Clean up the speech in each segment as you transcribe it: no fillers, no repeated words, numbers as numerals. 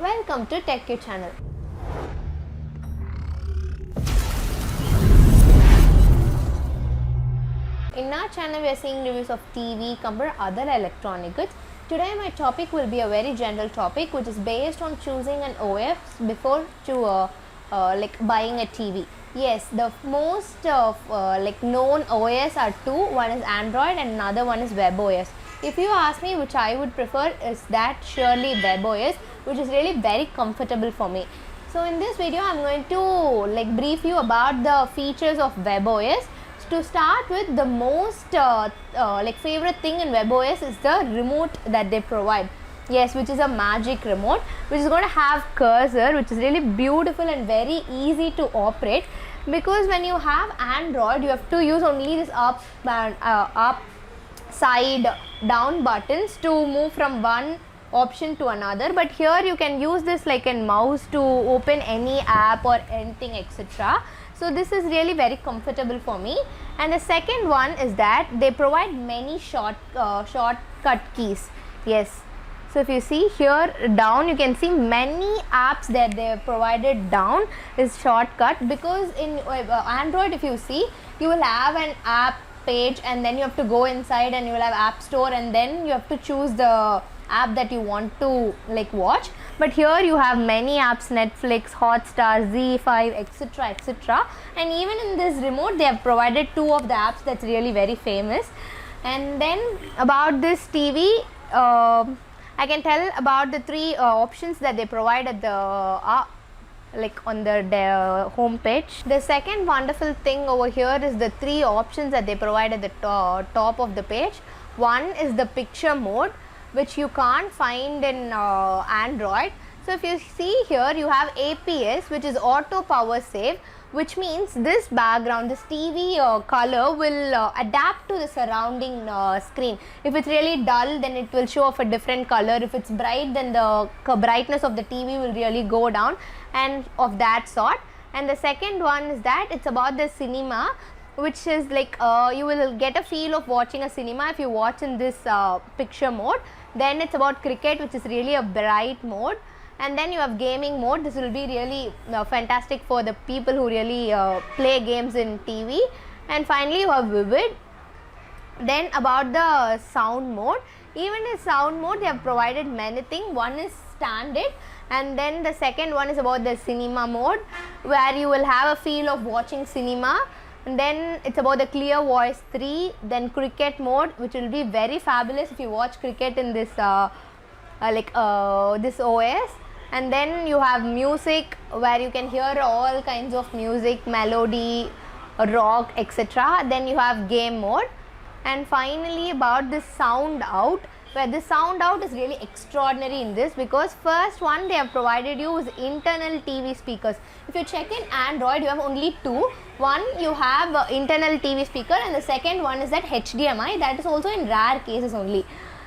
Welcome to TechQ channel. In our channel, we are seeing reviews of TV, computer, other electronic goods. Today, my topic will be a very general topic, which is based on choosing an OS before buying a TV. Yes, the most known OS are two. One is Android and another one is WebOS. If you ask me which I would prefer, is that surely WebOS, which is really very comfortable for me. So in this video, I'm going to brief you about the features of WebOS. To start with, the most favorite thing in WebOS is the remote that they provide. Yes, which is a magic remote, which is going to have cursor, which is really beautiful and very easy to operate. Because when you have Android, you have to use only this up, side, down buttons to move from one option to another. But here you can use this like a mouse to open any app or anything, etc. So this is really very comfortable for me. And the second one is that they provide many shortcut keys. Yes. So if you see here down, you can see many apps that they have provided down is shortcut, because in Android, if you see, you will have an app page and then you have to go inside and you will have App Store and then you have to choose the app that you want to watch. But here you have many apps: Netflix, Hotstar, Z5, etc, etc. And even in this remote, they have provided two of the apps that's really very famous. And then about this TV, I can tell about the three options that they provide at the on the home page. The second wonderful thing over here is the three options that they provide at the top of the page. One is the picture mode, which you can't find in Android. So if you see here, you have APS, which is auto power save, which means this background, this TV color will adapt to the surrounding screen. If it's really dull, then it will show of a different color. If it's bright, then the brightness of the TV will really go down, and of that sort. And the second one is that it's about the cinema, which is you will get a feel of watching a cinema if you watch in this picture mode. Then it's about cricket, which is really a bright mode. And then you have gaming mode. This will be really fantastic for the people who really play games in TV. And finally you have vivid. Then about the sound mode, even in sound mode they have provided many things. One is standard, and then the second one is about the cinema mode, where you will have a feel of watching cinema. And then it's about the clear voice 3, then cricket mode, which will be very fabulous if you watch cricket in this this OS. And then you have music, where you can hear all kinds of music, melody, rock, etc. Then you have game mode. And finally about this sound out, where the sound out is really extraordinary in this, because first one they have provided you is internal TV speakers. If you check in Android, you have only two. One, you have internal TV speaker, and the second one is that HDMI, that is also in rare cases only.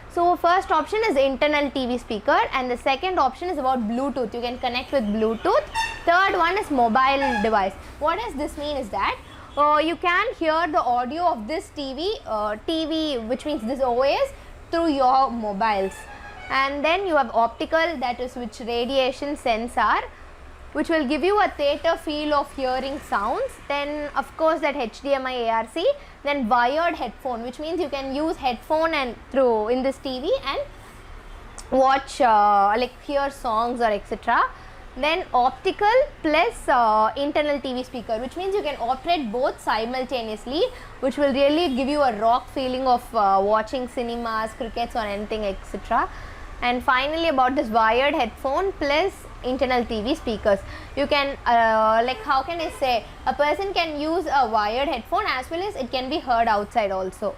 So first option is internal TV speaker, and the second option is about Bluetooth. You can connect with Bluetooth. Third one is mobile device. What does this mean is that you can hear the audio of this TV, which means this OS, through your mobiles. And then you have optical, that is which radiation sensor, which will give you a theater feel of hearing sounds. Then of course that HDMI ARC. Then wired headphone, which means you can use headphone and through in this TV and watch hear songs or etc. Then optical plus internal TV speaker, which means you can operate both simultaneously, which will really give you a rock feeling of watching cinemas, crickets or anything, etc. And finally about this wired headphone plus internal TV speakers, you can how can I say, a person can use a wired headphone as well as it can be heard outside also.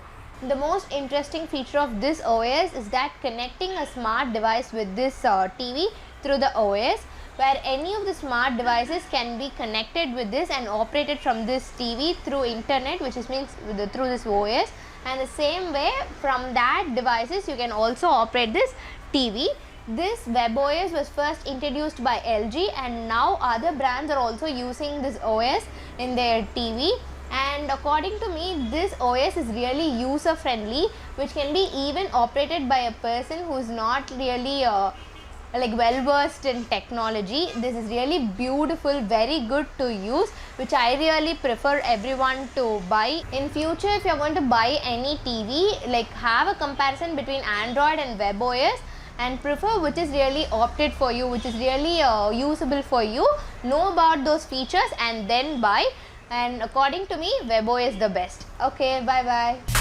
The most interesting feature of this OS is that connecting a smart device with this TV through the OS, where any of the smart devices can be connected with this and operated from this TV through internet, which means through this OS. And the same way from that devices you can also operate this TV. This WebOS was first introduced by LG, and now other brands are also using this OS in their TV. And according to me, this OS is really user friendly, which can be even operated by a person who is not really like well versed in technology. This is really beautiful, very good to use, which I really prefer everyone to buy. In future, if you're going to buy any TV, like have a comparison between Android and WebOS and prefer which is really opted for you, which is really usable for you. Know about those features and then buy. And according to me, WebOS is the best. Okay, bye bye.